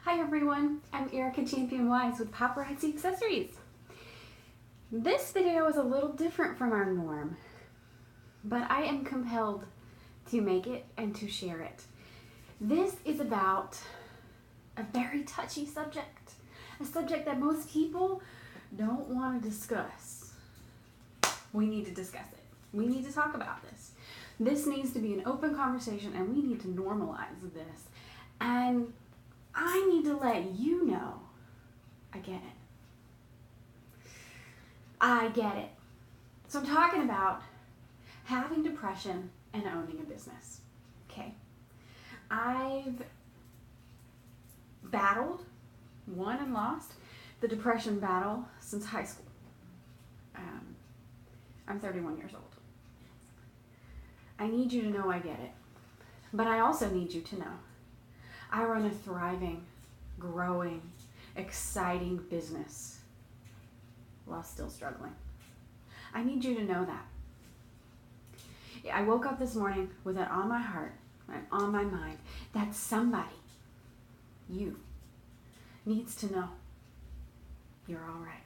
Hi everyone, I'm Ericka Champion Wise with Paparazzi Accessories. This video is a little different from our norm, but I am compelled to make it and to share it. This is about a very touchy subject, a subject that most people don't want to discuss. We need to discuss it. We need to talk about this. This needs to be an open conversation and we need to normalize this. And I need to let you know I get it. I get it. So I'm talking about having depression and owning a business. Okay. I've battled, won and lost the depression battle since high school. I'm 31 years old. I need you to know I get it. But I also need you to know I run a thriving, growing, exciting business while still struggling. I need you to know that. I woke up this morning with it on my heart and on my mind that somebody, you, needs to know you're all right.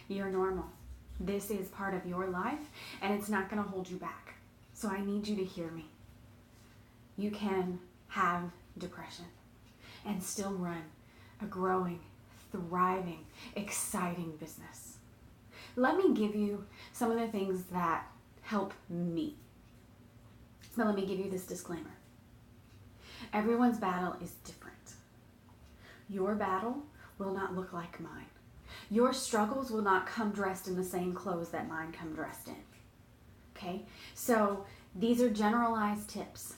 You're normal. This is part of your life and it's not going to hold you back. So I need you to hear me. You can have depression and still run a growing, thriving, exciting business. Let me give you some of the things that help me. But let me give you this disclaimer. Everyone's battle is different. Your battle will not look like mine. Your struggles will not come dressed in the same clothes that mine come dressed in. Okay? So these are generalized tips.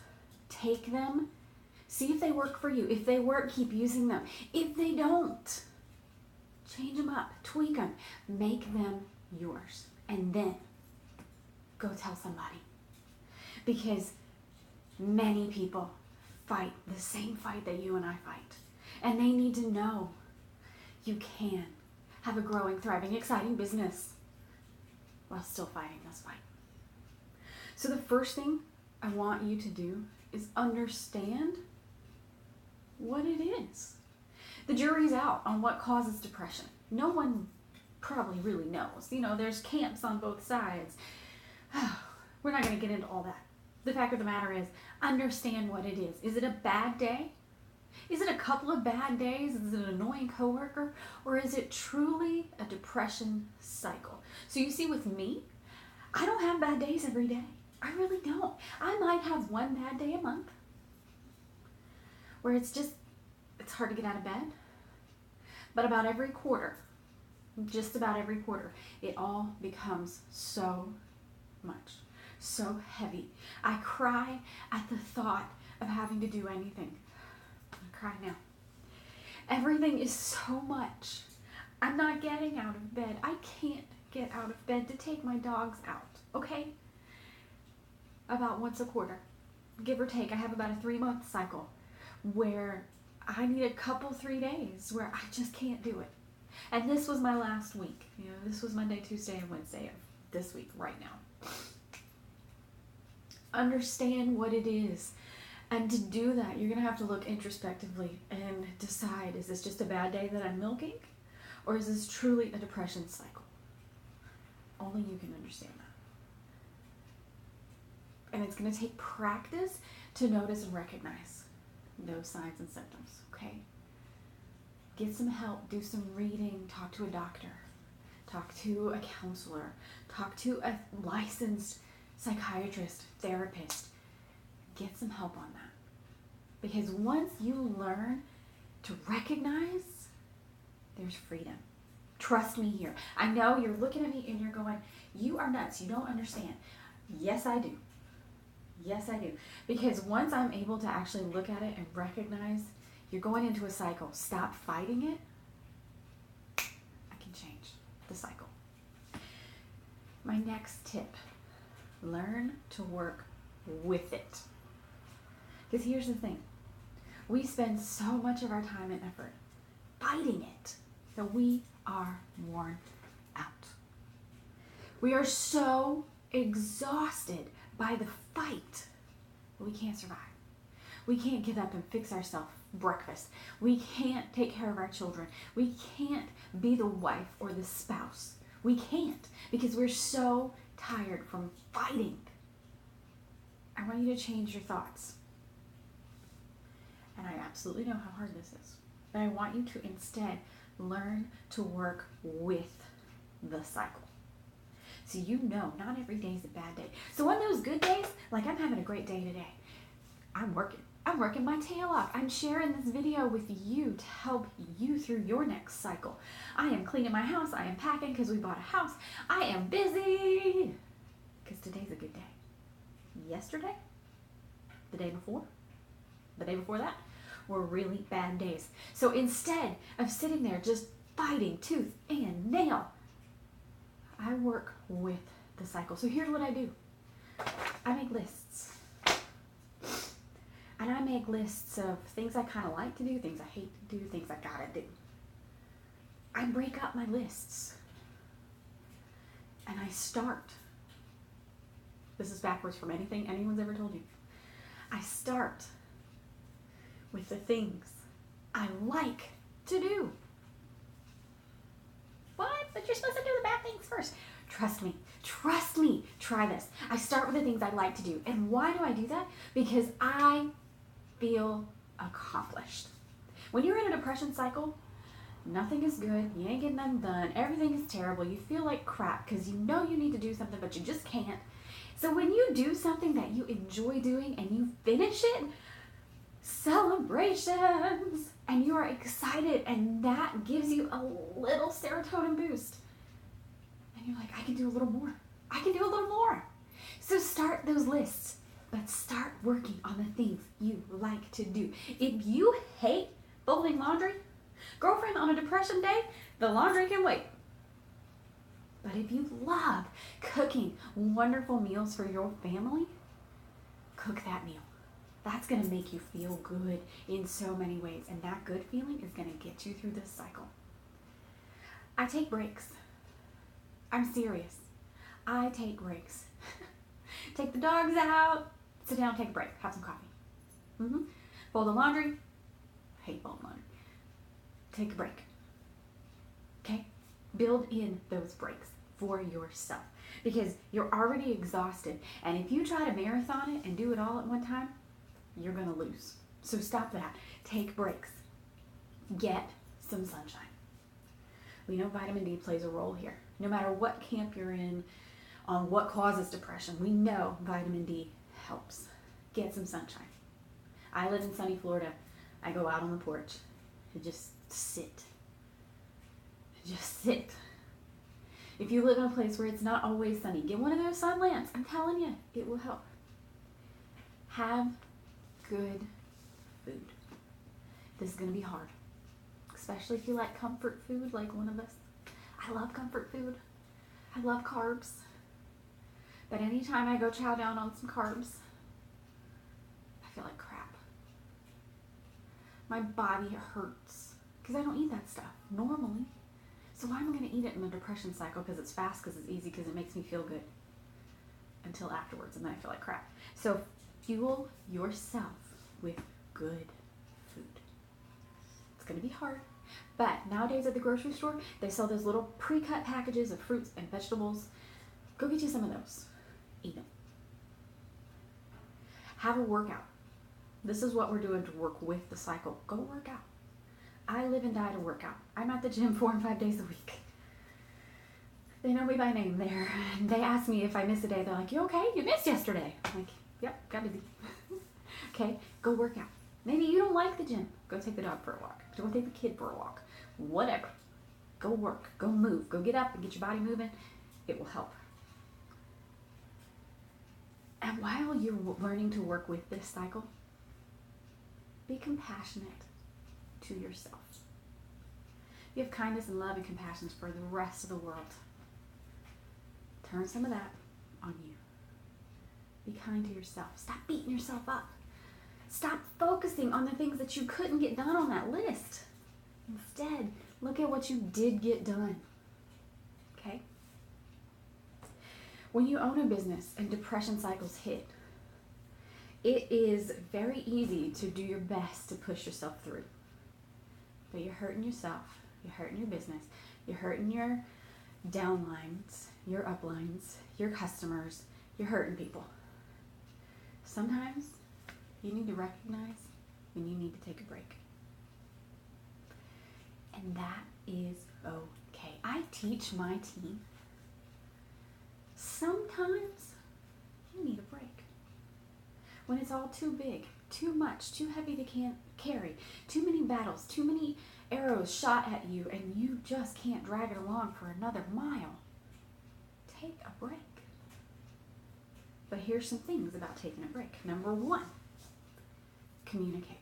Take them. See if they work for you. If they work, keep using them. If they don't, change them up, tweak them, make them yours, and then go tell somebody. Because many people fight the same fight that you and I fight. And they need to know you can have a growing, thriving, exciting business while still fighting this fight. So the first thing I want you to do is understand what it is. The jury's out on what causes depression. No one probably really knows. There's camps on both sides. We're not going to get into all that. The fact of the matter is, understand what it is. Is it a bad day? Is it a couple of bad days? Is it an annoying coworker? Or is it truly a depression cycle? So you see with me, I don't have bad days every day. I really don't. I might have one bad day a month where it's hard to get out of bed. But about every quarter, just about every quarter, it all becomes so much, so heavy. I cry at the thought of having to do anything. I cry now. Everything is so much. I'm not getting out of bed. I can't get out of bed to take my dogs out, okay? About once a quarter, give or take. I have about a 3-month cycle where I need a couple, 3 days where I just can't do it. And this was my last week. This was Monday, Tuesday, and Wednesday of this week right now. Understand what it is. And to do that, you're going to have to look introspectively and decide, is this just a bad day that I'm milking? Or is this truly a depression cycle? Only you can understand that. And it's going to take practice to notice and recognize those signs and symptoms, okay? Get some help, do some reading, talk to a doctor, talk to a counselor, talk to a licensed psychiatrist, therapist. Get some help on that. Because once you learn to recognize, there's freedom. Trust me here. I know you're looking at me and you're going, you are nuts, you don't understand. Yes, I do. Yes, I do. Because once I'm able to actually look at it and recognize you're going into a cycle, stop fighting it, I can change the cycle. My next tip, learn to work with it. Because here's the thing. We spend so much of our time and effort fighting it that we are worn out. We are so exhausted by the fight that we can't survive. We can't get up and fix ourselves breakfast. We can't take care of our children. We can't be the wife or the spouse. We can't, because we're so tired from fighting. I want you to change your thoughts. And I absolutely know how hard this is. But I want you to instead learn to work with the cycle. So you know not every day is a bad day. So on those good days, like I'm having a great day today, I'm working my tail off. I'm sharing this video with you to help you through your next cycle. I am cleaning my house. I am packing because we bought a house. I am busy because today's a good day. Yesterday, the day before that were really bad days. So instead of sitting there just fighting tooth and nail, I work with the cycle. So here's what I do. I make lists. And I make lists of things I kind of like to do, things I hate to do, things I gotta do. I break up my lists. And I start. This is backwards from anything anyone's ever told you. I start with the things I like to do. What? But you're supposed to do the bad things first. Trust me, try this. I start with the things I like to do. And why do I do that? Because I feel accomplished. When you're in a depression cycle, nothing is good. You ain't getting nothing done. Everything is terrible. You feel like crap because you know you need to do something, but you just can't. So when you do something that you enjoy doing and you finish it, celebrations, and you are excited, and that gives you a little serotonin boost. And you're like, I can do a little more. I can do a little more. So start those lists, but start working on the things you like to do. If you hate folding laundry, girlfriend, on a depression day, the laundry can wait. But if you love cooking wonderful meals for your family, cook that meal. That's going to make you feel good in so many ways. And that good feeling is going to get you through this cycle. I take breaks. I'm serious. I take breaks. Take the dogs out, sit down, take a break, have some coffee. Fold the laundry. I hate folding laundry. Take a break. Okay? Build in those breaks for yourself because you're already exhausted. And if you try to marathon it and do it all at one time, you're going to lose. So stop that. Take breaks. Get some sunshine. We know vitamin D plays a role here. No matter what camp you're in, on what causes depression, we know vitamin D helps. Get some sunshine. I live in sunny Florida. I go out on the porch and just sit. Just sit. If you live in a place where it's not always sunny, get one of those sun lamps. I'm telling you, it will help. Have good food. This is going to be hard, especially if you like comfort food like one of us. I love comfort food. I love carbs. But anytime I go chow down on some carbs, I feel like crap. My body hurts because I don't eat that stuff normally. So why am I going to eat it in the depression cycle? Because it's fast, because it's easy, because it makes me feel good until afterwards, and then I feel like crap. So fuel yourself with good food. It's going to be hard, but nowadays at the grocery store, they sell those little pre-cut packages of fruits and vegetables. Go get you some of those. Eat them. Have a workout. This is what we're doing to work with the cycle. Go work out. I live and die to work out. I'm at the gym 4 and 5 days a week. They know me by name there. They ask me if I miss a day. They're like, you okay? You missed yesterday. I'm like, yep, got busy. Okay, go work out. Maybe you don't like the gym. Go take the dog for a walk. Go take the kid for a walk. Whatever. Go work. Go move. Go get up and get your body moving. It will help. And while you're learning to work with this cycle, be compassionate to yourself. You have kindness and love and compassion for the rest of the world. Turn some of that on you. Be kind to yourself. Stop beating yourself up. Stop focusing on the things that you couldn't get done on that list. Instead, look at what you did get done. Okay? When you own a business and depression cycles hit, It is very easy to do your best to push yourself through. But you're hurting yourself. You're hurting your business. You're hurting your downlines, your uplines, your customers. You're hurting people. Sometimes you need to recognize when you need to take a break. And that is okay. I teach my team, sometimes you need a break. When it's all too big, too much, too heavy to carry, too many battles, too many arrows shot at you, and you just can't drag it along for another mile, take a break. But here's some things about taking a break. Number one, communicate.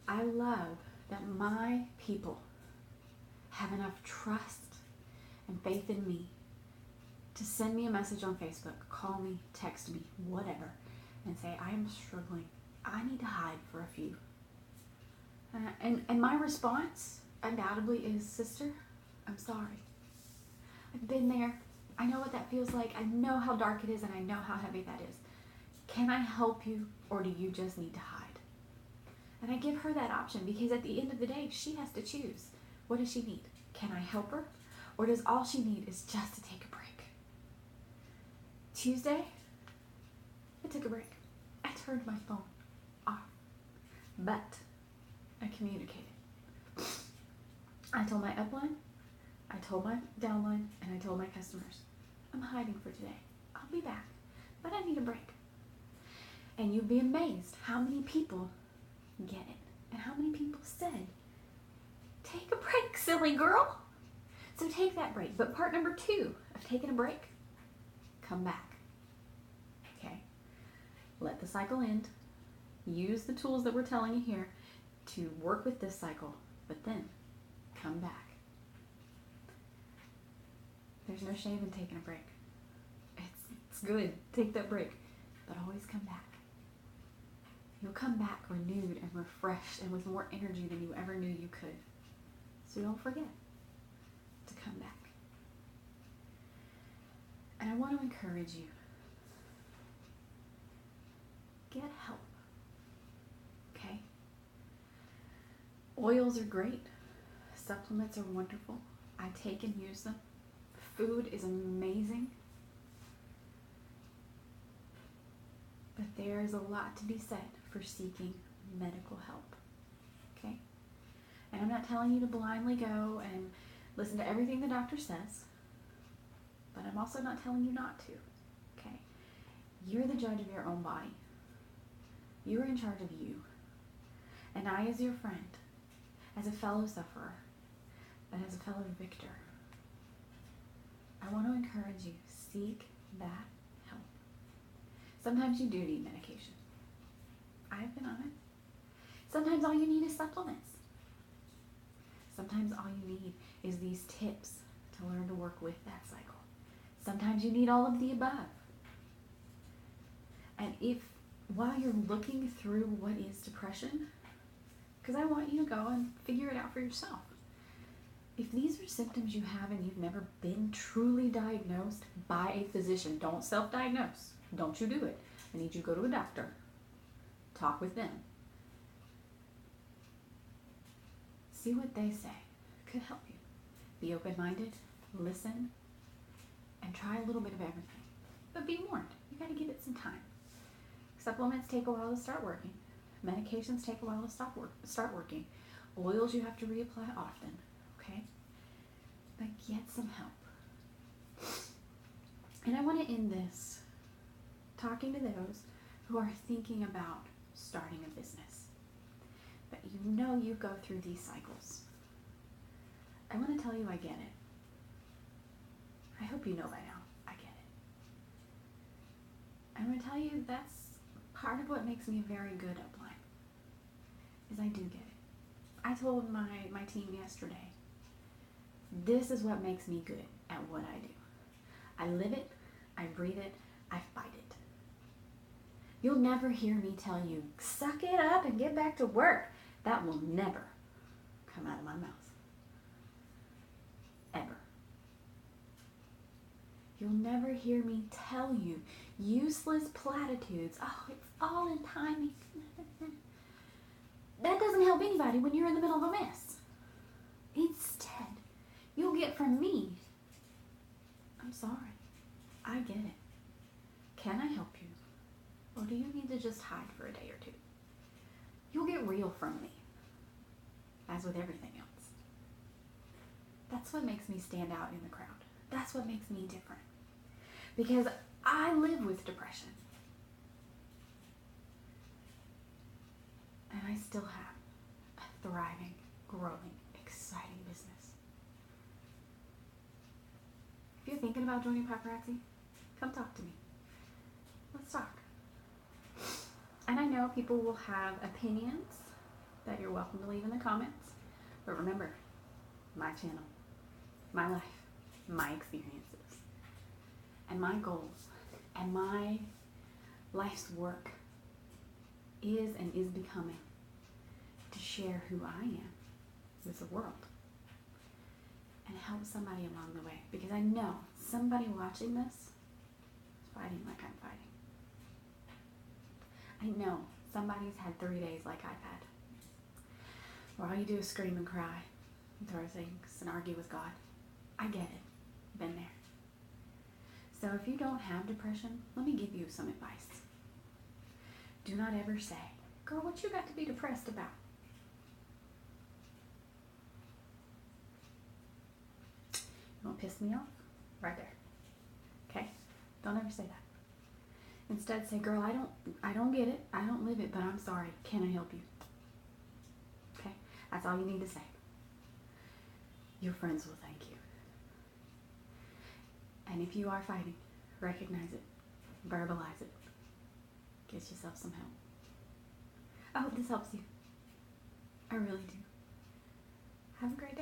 I love that my people have enough trust and faith in me to send me a message on Facebook, call me, text me, whatever, and say, I am struggling. I need to hide for a few. And my response undoubtedly is, sister, I'm sorry. I've been there. I know what that feels like. I know how dark it is, and I know how heavy that is. Can I help you, or do you just need to hide? And I give her that option because at the end of the day, she has to choose. What does she need? Can I help her? Or does all she need is just to take a break? Tuesday, I took a break. I turned my phone off. But I communicated. I told my upline, I told my downline, and I told my customers, I'm hiding for today. I'll be back, but I need a break. And you'd be amazed how many people get it and how many people said, take a break, silly girl. So take that break. But part number 2 of taking a break, come back. Okay? Let the cycle end. Use the tools that we're telling you here to work with this cycle, but then come back. There's no shame in taking a break. It's good. Take that break, but always come back. You'll come back renewed and refreshed and with more energy than you ever knew you could. So don't forget to come back. And I want to encourage you. Get help. Okay? Oils are great. Supplements are wonderful. I take and use them. Food is amazing. But there is a lot to be said for seeking medical help. Okay? And I'm not telling you to blindly go and listen to everything the doctor says, but I'm also not telling you not to. Okay? You're the judge of your own body. You are in charge of you. And I, as your friend, as a fellow sufferer, but as a fellow victor, I want to encourage you, seek that help. Sometimes you do need medication. I've been on it. Sometimes all you need is supplements. Sometimes all you need is these tips to learn to work with that cycle. Sometimes you need all of the above. And if, while you're looking through what is depression, because I want you to go and figure it out for yourself. If these are symptoms you have and you've never been truly diagnosed by a physician, don't self-diagnose. Don't you do it. I need you to go to a doctor. Talk with them. See what they say. Could help you. Be open-minded, listen, and try a little bit of everything. But be warned, you got to give it some time. Supplements take a while to start working. Medications take a while to start working. Oils you have to reapply often. Okay? But get some help. And I want to end this talking to those who are thinking about starting a business. But you know you go through these cycles. I want to tell you I get it. I hope you know by now. I get it. I'm going to tell you that's part of what makes me a very good upline. Is I do get it. I told my team yesterday, this is what makes me good at what I do. I live it, I breathe it, I fight it. You'll never hear me tell you, suck it up and get back to work. That will never come out of my mouth. Ever. You'll never hear me tell you useless platitudes. Oh, it's all in timing. That doesn't help anybody when you're in the middle of a mess. Instead, you'll get from me, I'm sorry. I get it. Can I help you? Or do you need to just hide for a day or two? You'll get real from me, as with everything else. That's what makes me stand out in the crowd. That's what makes me different. Because I live with depression. And I still have a thriving, growing, exciting business. If you're thinking about joining paparazzi, come talk to me. Let's talk. And I know people will have opinions that you're welcome to leave in the comments. But remember, my channel, my life, my experiences, and my goals, and my life's work is and is becoming to share who I am with the world and help somebody along the way. Because I know somebody watching this is fighting like I'm fighting. I know somebody's had 3 days like I've had, where all you do is scream and cry and throw things and argue with God. I get it. Been there. So if you don't have depression, let me give you some advice. Do not ever say, girl, what you got to be depressed about? You won't piss me off? Right there. Okay? Don't ever say that. Instead say, girl, I don't get it. I don't live it, but I'm sorry. Can I help you? Okay? That's all you need to say. Your friends will thank you. And if you are fighting, recognize it. Verbalize it. Get yourself some help. I hope this helps you. I really do. Have a great day.